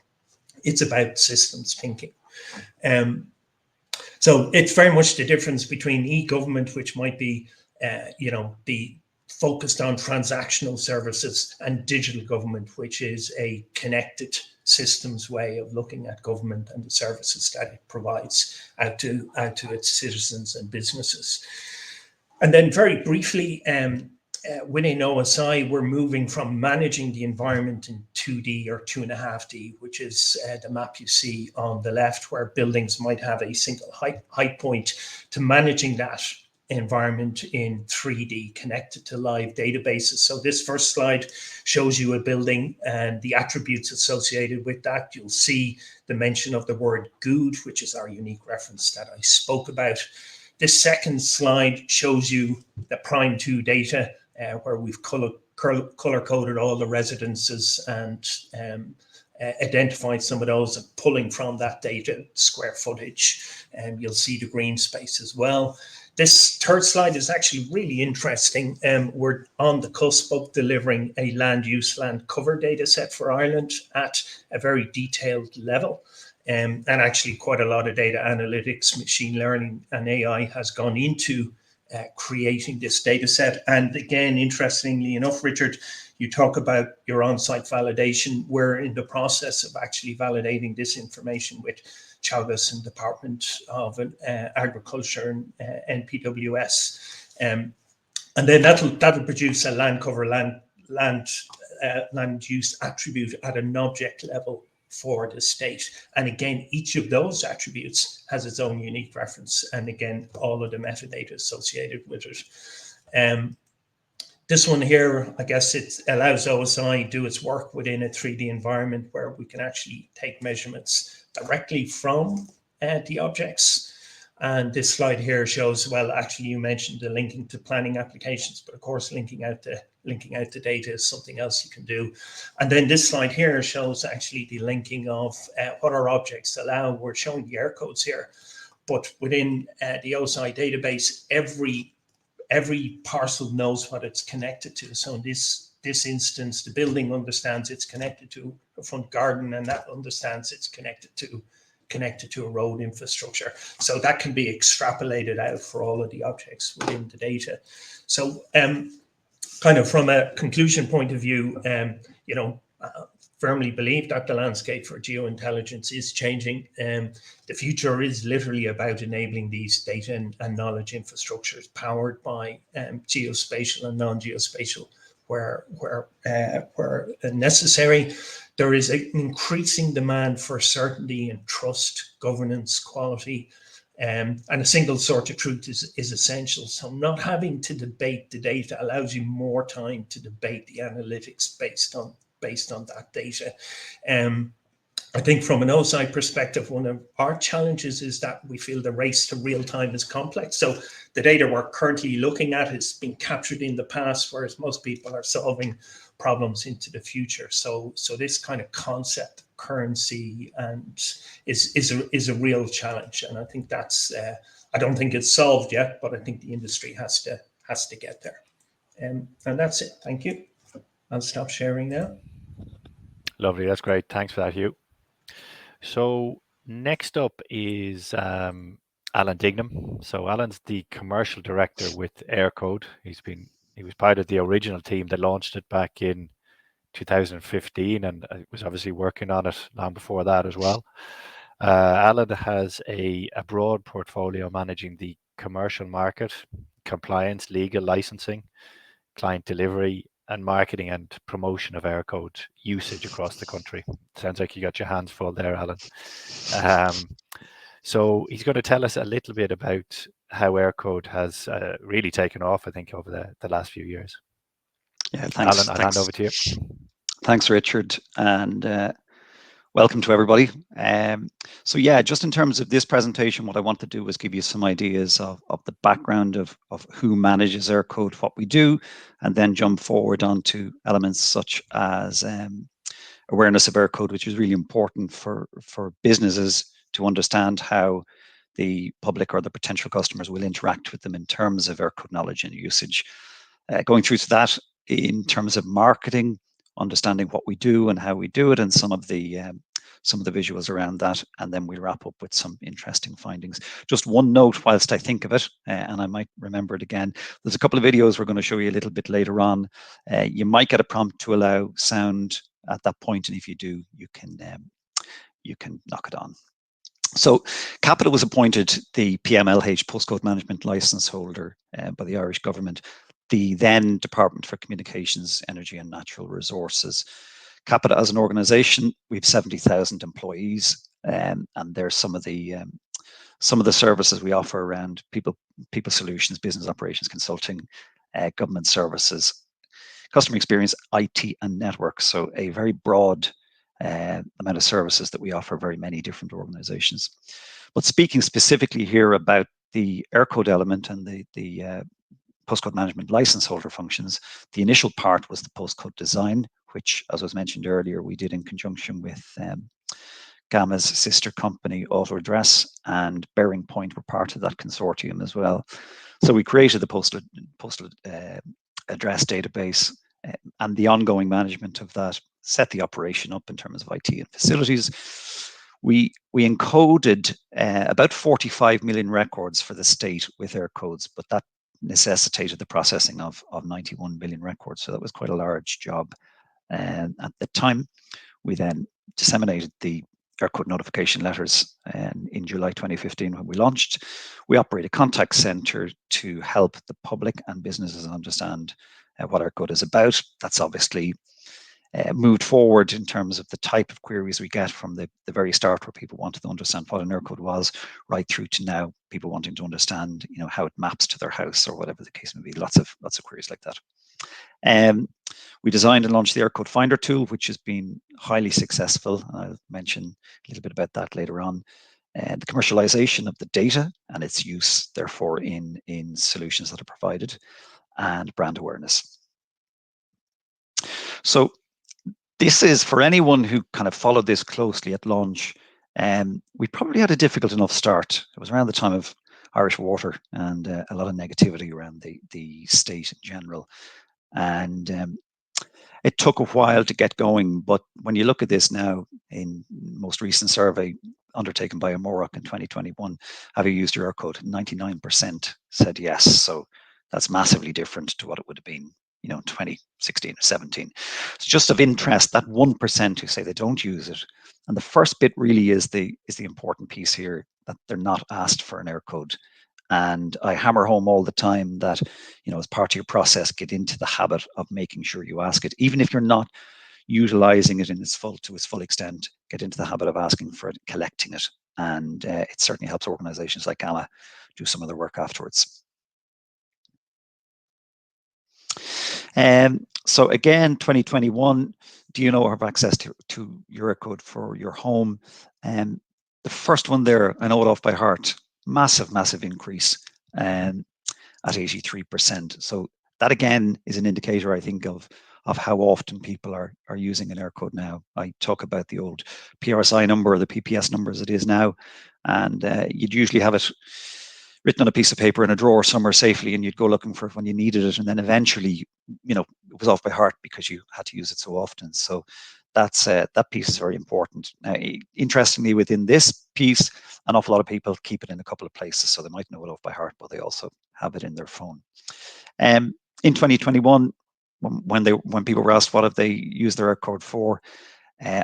It's about systems thinking. So it's very much the difference between e-government, which might be, the focused on transactional services, and digital government, which is a connected systems way of looking at government and the services that it provides out to its citizens and businesses. And then very briefly, within OSI, we're moving from managing the environment in 2D or 2.5D, which is the map you see on the left, where buildings might have a single height point, to managing that environment in 3D connected to live databases. So this first slide shows you a building and the attributes associated with that. You'll see the mention of the word good, which is our unique reference that I spoke about. This second slide shows you the Prime 2 data, where we've color-coded all the residences and identified some of those and pulling from that data square footage. And you'll see the green space as well. This third slide is actually really interesting. We're on the cusp of delivering a land cover data set for Ireland at a very detailed level. And actually quite a lot of data analytics, machine learning, and AI has gone into creating this data set. And again, interestingly enough, Richard, you talk about your on-site validation. We're in the process of actually validating this information with Teagasc and Department of Agriculture and NPWS. And then that'll produce a land cover land use attribute at an object level for the state. And again, each of those attributes has its own unique reference, and again, all of the metadata associated with it. This one here, I guess it allows OSI to do its work within a 3D environment where we can actually take measurements directly from the objects. And this slide here shows, well, actually you mentioned the linking to planning applications, but of course linking out the data is something else you can do. And then this slide here shows actually the linking of what our objects allow. We're showing the air codes here, but within the OSI database, every parcel knows what it's connected to. So in this instance, the building understands it's connected to a front garden, and that understands it's connected to a road infrastructure. So that can be extrapolated out for all of the objects within the data. So kind of from a conclusion point of view, firmly believe that the landscape for geointelligence is changing. The future is literally about enabling these data and knowledge infrastructures powered by geospatial and non-geospatial where necessary. There is an increasing demand for certainty and trust, governance, quality, and a single source of truth is essential. So not having to debate the data allows you more time to debate the analytics based on that data. I think from an OSI perspective, one of our challenges is that we feel the race to real time is complex. So the data we're currently looking at has been captured in the past, whereas most people are solving problems into the future. So this kind of concept currency and is a real challenge. And I think that's, I don't think it's solved yet, but I think the industry has to get there. And that's it. Thank you. I'll stop sharing now. Lovely. That's great. Thanks for that, Hugh. So next up is Alan Dignam. So Alan's the commercial director with Aircode. He was part of the original team that launched it back in 2015, and was obviously working on it long before that as well. Alan has a broad portfolio managing the commercial market, compliance, legal, licensing, client delivery, and marketing and promotion of Aircode usage across the country. Sounds like you got your hands full there, Alan. So he's going to tell us a little bit about how Aircode has really taken off, I think, over the last few years. Yeah, thanks. Alan, I'll hand over to you. Thanks, Richard, and welcome to everybody. So yeah, just in terms of this presentation, what I want to do is give you some ideas of the background of who manages Aircode, what we do, and then jump forward onto elements such as awareness of Aircode, which is really important for businesses to understand how the public or the potential customers will interact with them in terms of Aircode knowledge and usage. Going through to that in terms of marketing, understanding what we do and how we do it, and some of the visuals around that, and then we'll wrap up with some interesting findings. Just one note whilst I think of it, and I might remember it again, there's a couple of videos we're going to show you a little bit later on. You might get a prompt to allow sound at that point, and if you do, you can knock it on. So Capita was appointed the PMLH postcode management license holder by the Irish government, the then Department for Communications, Energy and Natural Resources. Capita as an organization, we have 70,000 employees, and there's some of the services we offer around people solutions, business operations, consulting, government services, customer experience, IT and networks. So a very broad amount of services that we offer very many different organizations. But speaking specifically here about the Aircode element and the postcode management license holder functions, the initial part was the postcode design, which, as was mentioned earlier, we did in conjunction with Gamma's sister company, AutoAddress, and Bearing Point were part of that consortium as well. So we created the postal address database, and the ongoing management of that set the operation up in terms of IT and facilities. We encoded about 45 million records for the state with Aircodes, but that necessitated the processing of 91 million records. So that was quite a large job. And at the time, we then disseminated the Aircode notification letters in July 2015 when we launched. We operate a contact center to help the public and businesses understand what Aircode is about. That's obviously moved forward in terms of the type of queries we get from the very start, where people wanted to understand what an Aircode was, right through to now people wanting to understand, how it maps to their house or whatever the case may be. Lots of queries like that. We designed and launched the Aircode Finder tool, which has been highly successful. I'll mention a little bit about that later on. The commercialization of the data and its use, therefore, in solutions that are provided, and brand awareness. So this is, for anyone who kind of followed this closely at launch, we probably had a difficult enough start. It was around the time of Irish Water and a lot of negativity around the state in general. And it took a while to get going, but when you look at this now, in most recent survey undertaken by Amorok in 2021, have you used your Aircode? 99% said yes. So that's massively different to what it would have been, you know, in 2016 or 17. It's just of interest, that 1% who say they don't use it. And the first bit really is the important piece here, that they're not asked for an Aircode. And I hammer home all the time that, you know, as part of your process, get into the habit of making sure you ask it, even if you're not utilizing it in to its full extent. Get into the habit of asking for it, collecting it, and it certainly helps organizations like Gamma do some of their work afterwards. So again, 2021, do you know have access to your Aircode for your home? The first one there, I know it off by heart. Massive increase at 83%. So that again is an indicator, I think, of how often people are using an Aircode now. I talk about the old PRSI number or the PPS number as it is now, and you'd usually have it written on a piece of paper in a drawer somewhere safely, and you'd go looking for it when you needed it, and then eventually, you know, it was off by heart because you had to use it so often. So that's that piece is very important. Now, interestingly, within this piece, an awful lot of people keep it in a couple of places, so they might know it off by heart, but they also have it in their phone. In 2021, when people were asked what have they used their Aircode for,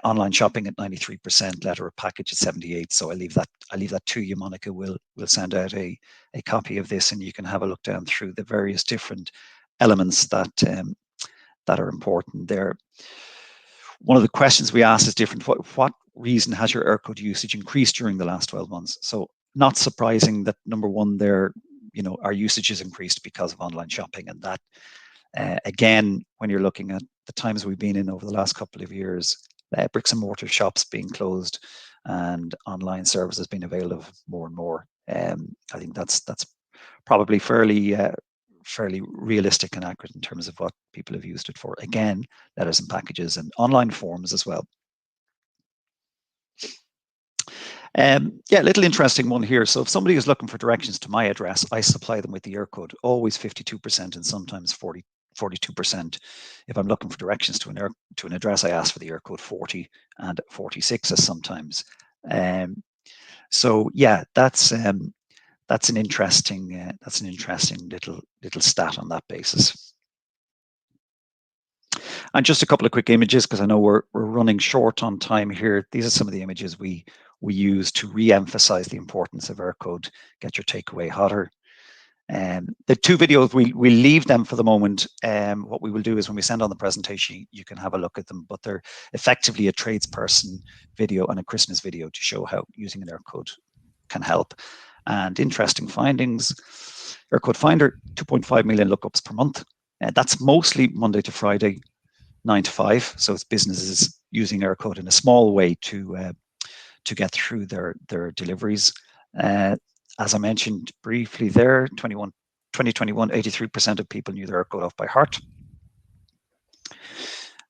online shopping at 93%, letter of package at 78%. So I leave that to you, Monica. We'll send out a copy of this, and you can have a look down through the various different elements that are important there. One of the questions we asked is different. What reason has your Aircode usage increased during the last 12 months? So not surprising that number one there, you know, our usage has increased because of online shopping, and that again, when you're looking at the times we've been in over the last couple of years, bricks and mortar shops being closed and online services being available more and more. I think that's probably fairly realistic and accurate in terms of what people have used it for. Again, letters and packages and online forms as well. Yeah, little interesting one here. So if somebody is looking for directions to my address, I supply them with the Aircode, always 52% and sometimes 42%. If I'm looking for directions to an address, I ask for the Aircode 40 and 46 as sometimes. So yeah, that's an interesting little stat on that basis. And just a couple of quick images, because I know we're running short on time here. These are some of the images we use to re-emphasize the importance of Aircode. Get your takeaway hotter. The two videos, we leave them for the moment. What we will do is when we send on the presentation, you can have a look at them, but they're effectively a tradesperson video and a Christmas video to show how using an Aircode can help. And interesting findings, Aircode Finder, 2.5 million lookups per month. That's mostly Monday to Friday, 9 to 5. So it's businesses using Aircode in a small way to get through their deliveries. As I mentioned briefly there, 2021, 83% of people knew their Aircode off by heart.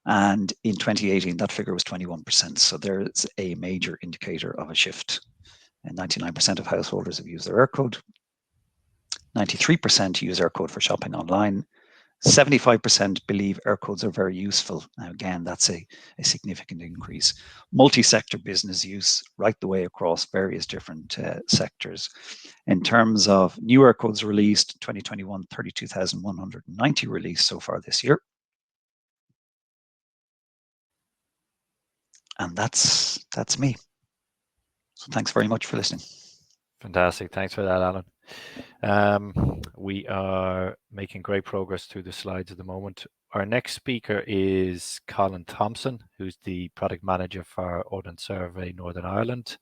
And in 2018, that figure was 21%. So there's a major indicator of a shift. And 99% of householders have used their Aircode. 93% use Aircode for shopping online. 75% believe Aircodes are very useful. Now, again, that's a significant increase. Multi-sector business use right the way across various different sectors. In terms of new Aircodes released, 2021, 32,190 released so far this year. And that's me. So thanks very much for listening. Fantastic. Thanks for that, Alan. We are making great progress through the slides at the moment. Our next speaker is Colin Thompson, who's the product manager for Ordnance Survey Northern Ireland.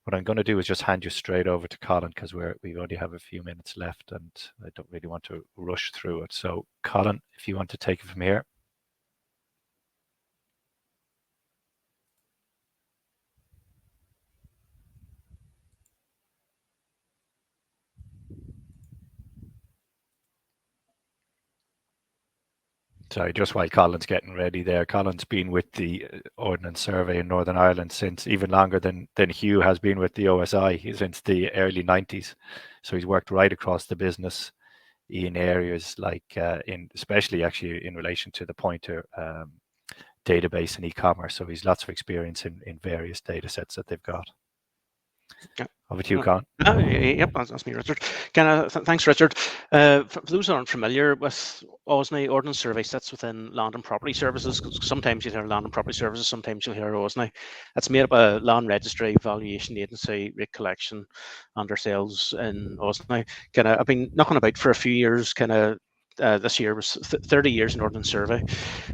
What I'm going to do is just hand you straight over to Colin, because we only have a few minutes left and I don't really want to rush through it. So Colin, if you want to take it from here. Sorry, just while Colin's getting ready there, Colin's been with the Ordnance Survey in Northern Ireland since even longer than Hugh has been with the OSI, since the early 90s. So he's worked right across the business in areas like, especially actually in relation to the pointer database and e-commerce. So he's lots of experience in various data sets that they've got. Yeah. Over to you, Colin. Yep, that's me, Richard. Thanks, Richard. For those who aren't familiar with OSNI, Ordnance Survey sits within Land and Property Services. Sometimes you'll hear Land and Property Services, sometimes you'll hear OSNI. It's made up of Land Registry, Valuation Agency, Rate Collection, and ourselves in OSNI. I've been knocking about for a few years. This year was 30 years in Ordnance Survey,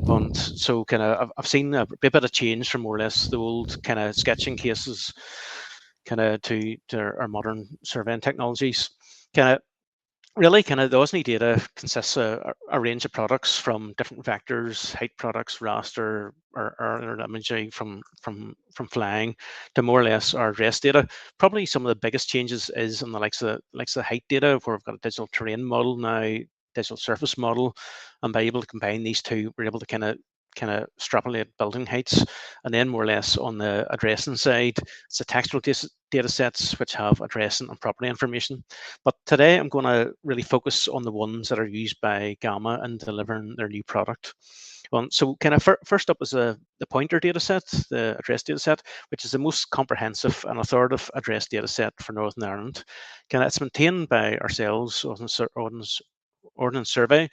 and so I've seen a bit of change from more or less the old sketching cases to our modern surveying technologies. Really, the OSNI data consists of a range of products from different vectors, height products, raster, or imagery from flying, to more or less our address data. Probably some of the biggest changes is in the likes of height data, where we've got a digital terrain model now, digital surface model, and by able to combine these two, we're able to kind of extrapolate building heights. And then more or less on the addressing side, it's the textual data sets which have addressing and property information. But today I'm going to really focus on the ones that are used by Gamma in delivering their new product. So first up is the pointer data set, the address data set, which is the most comprehensive and authoritative address data set for Northern Ireland. It's maintained by ourselves, Ordnance Survey,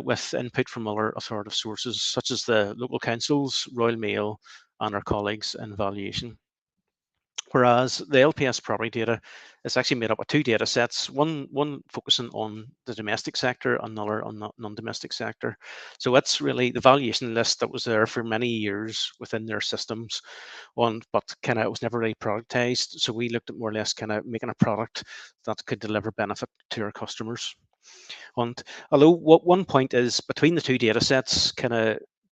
with input from other authoritative sources such as the local councils, Royal Mail, and our colleagues in valuation. Whereas the LPS property data is actually made up of two data sets, one focusing on the domestic sector, another on the non-domestic sector. So it's really the valuation list that was there for many years within their systems, but it was never really productized. So we looked at more or less making a product that could deliver benefit to our customers. And although one point is between the two data sets,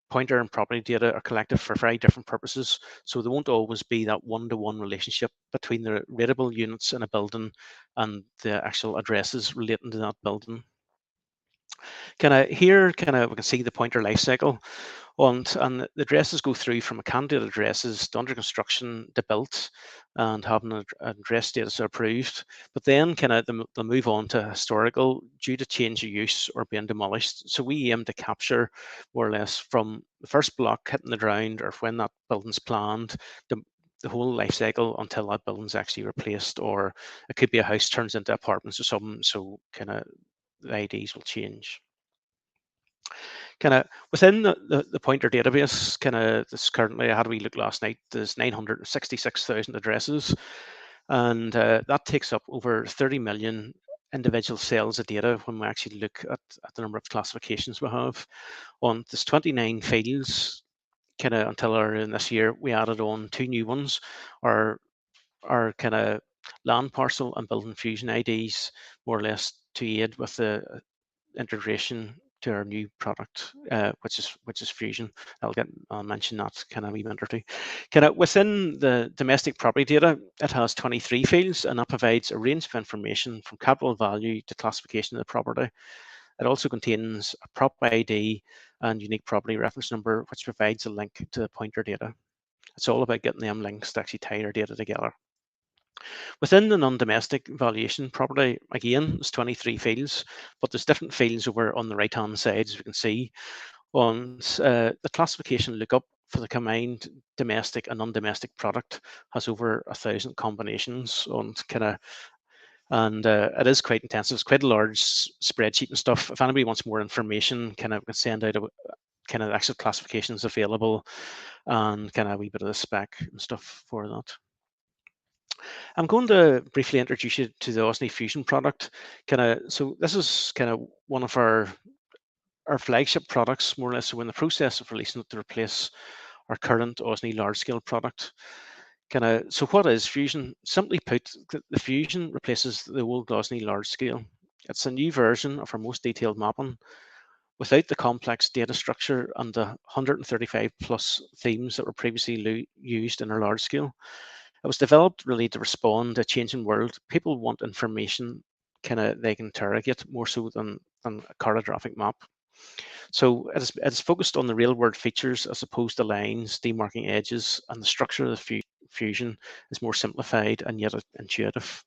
pointer and property data are collected for very different purposes. So there won't always be that one-to-one relationship between the rateable units in a building and the actual addresses relating to that building. Here, we can see the pointer life cycle. And the addresses go through from a candidate addresses to under construction to built and having an address status approved. But then they'll move on to historical due to change of use or being demolished. So we aim to capture more or less from the first block hitting the ground or when that building's planned, the whole life cycle until that building's actually replaced, or it could be a house turns into apartments or something. So the IDs will change. Within the pointer database, this currently, I had a wee look last night, there's 966,000 addresses, and that takes up over 30 million individual cells of data when we actually look at the number of classifications we have. There's 29 fields, until earlier in this year, we added on 2 new ones, our land parcel and building fusion IDs, more or less to aid with the integration to our new product, which is Fusion. I'll mention that a wee minute or two. Within the domestic property data, it has 23 fields, and that provides a range of information from capital value to classification of the property. It also contains a prop ID and unique property reference number, which provides a link to the pointer data. It's all about getting them links to actually tie our data together. Within the non-domestic valuation property, again, there's 23 fields, but there's different fields over on the right-hand side, as we can see. The classification lookup for the combined domestic and non-domestic product has over 1,000 combinations and it is quite intensive. It's quite a large spreadsheet and stuff. If anybody wants more information, we can send out the actual classifications available and a wee bit of the spec and stuff for that. I'm going to briefly introduce you to the OSNI Fusion product. So this is one of our flagship products, more or less. So we're in the process of releasing it to replace our current OSNI large-scale product. So what is Fusion? Simply put, the Fusion replaces the old Gosney large scale. It's a new version of our most detailed mapping without the complex data structure and the 135 plus themes that were previously used in our large scale. It was developed really to respond to a changing world. People want information they can interrogate more so than a cartographic map. So it's focused on the real world features as opposed to lines, demarking edges, and the structure of the Fusion is more simplified and yet intuitive.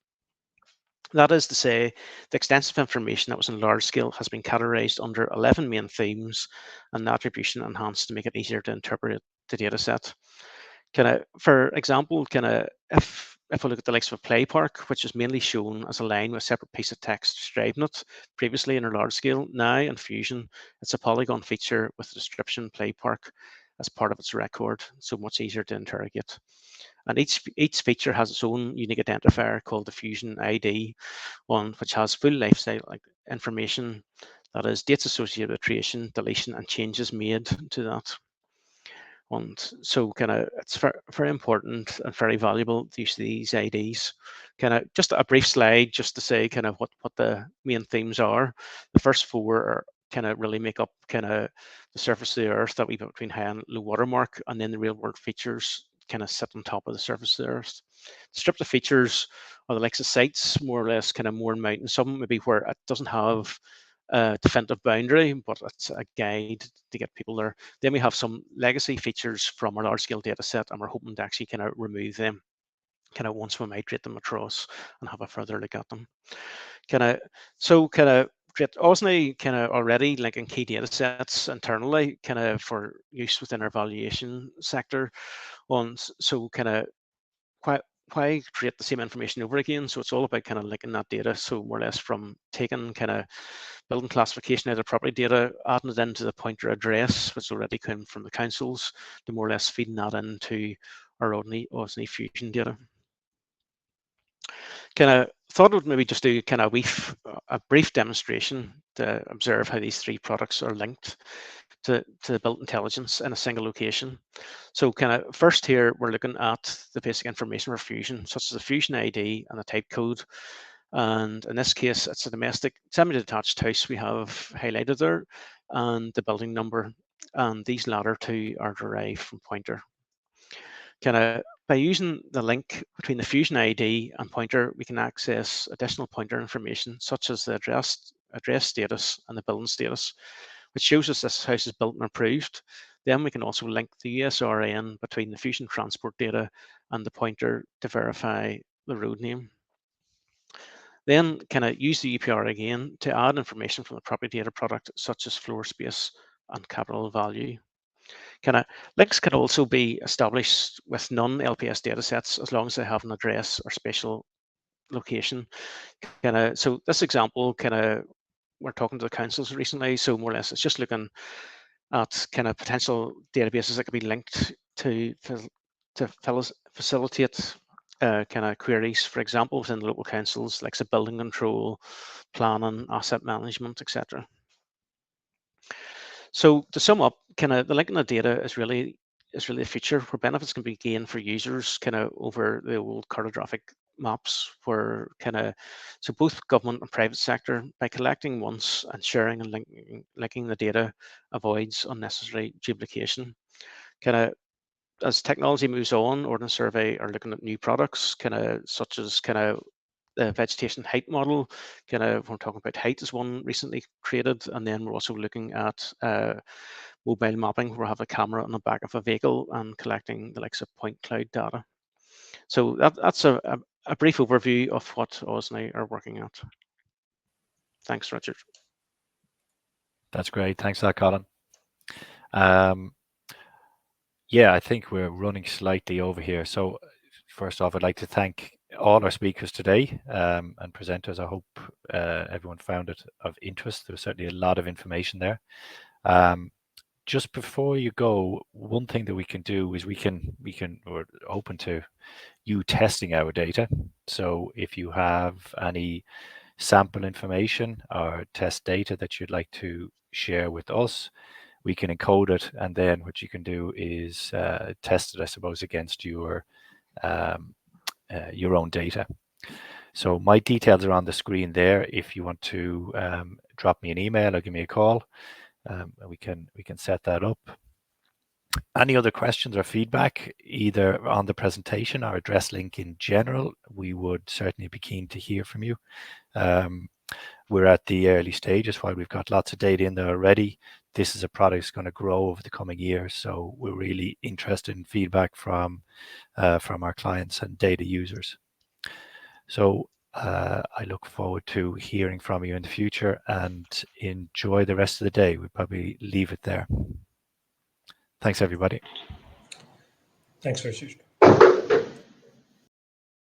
That is to say, the extensive information that was in large scale has been categorized under 11 main themes and attribution enhanced to make it easier to interpret the data set. For example, if we look at the likes of a play park, which is mainly shown as a line with a separate piece of text describing it, previously in a large scale, now in Fusion, it's a polygon feature with the description play park as part of its record, so much easier to interrogate. And each feature has its own unique identifier called the Fusion ID, which has full lifecycle information, that is dates associated with creation, deletion, and changes made to that. And so it's very important and very valuable to use these IDs. Just a brief slide just to say what the main themes are. The first four are really make up the surface of the earth that we put between high and low water mark, and then the real world features sit on top of the surface of the earth. Descriptive features are the likes of sites, more or less more in mountain, some maybe where it doesn't have a definitive boundary, but it's a guide to get people there. Then we have some legacy features from our large scale data set, and we're hoping to actually remove them once we migrate them across and have a further look at them. Great. Osney already linking key data sets internally for use within our valuation sector. So why create the same information over again? So it's all about linking that data. So more or less from taking building classification out of property data, adding it into the pointer address, which already came from the councils, to more or less feeding that into our Osney Fusion data. Thought I would maybe just do a brief demonstration to observe how these three products are linked to built intelligence in a single location. So first here, we're looking at the basic information for Fusion, such as the Fusion ID and the type code. And in this case, it's a domestic semi-detached house we have highlighted there, and the building number. And these latter two are derived from pointer. By using the link between the Fusion ID and pointer, we can access additional pointer information, such as the address status and the building status, which shows us this house is built and approved. Then we can also link the USRN between the Fusion transport data and the pointer to verify the road name. Then use the UPR again to add information from the property data product, such as floor space and capital value. Links can also be established with non-LPS datasets as long as they have an address or spatial location. So this example, we're talking to the councils recently, so more or less it's just looking at potential databases that could be linked to facilitate queries, for example, within the local councils, like the building control, planning, asset management, etc. So to sum up, the linking of data is really a feature where benefits can be gained for users over the old cartographic maps, where so both government and private sector, by collecting once and sharing and linking the data, avoids unnecessary duplication. As technology moves on, Ordnance Survey are looking at new products, such as the vegetation height model. We're talking about height is one recently created, and then we're also looking at mobile mapping, where we have a camera on the back of a vehicle and collecting the likes of point cloud data. So that's a brief overview of what Osney are working at. Thanks, Richard. That's great. Thanks for that, Colin. Yeah, I think we're running slightly over here. So first off, I'd like to thank all our speakers today and presenters. I hope everyone found it of interest. There was certainly a lot of information there. Just before you go, one thing that we can do is we're open to you testing our data. So if you have any sample information or test data that you'd like to share with us, we can encode it, and then what you can do is test it, I suppose, against your your own data. So my details are on the screen there. If you want to drop me an email or give me a call, we can set that up. Any other questions or feedback, either on the presentation or AddressLink in general, we would certainly be keen to hear from you. We're at the early stages. While we've got lots of data in there already, this is a product that's going to grow over the coming years. So we're really interested in feedback from our clients and data users. So I look forward to hearing from you in the future, and enjoy the rest of the day. We'll probably leave it there. Thanks, everybody. Thanks, Richard.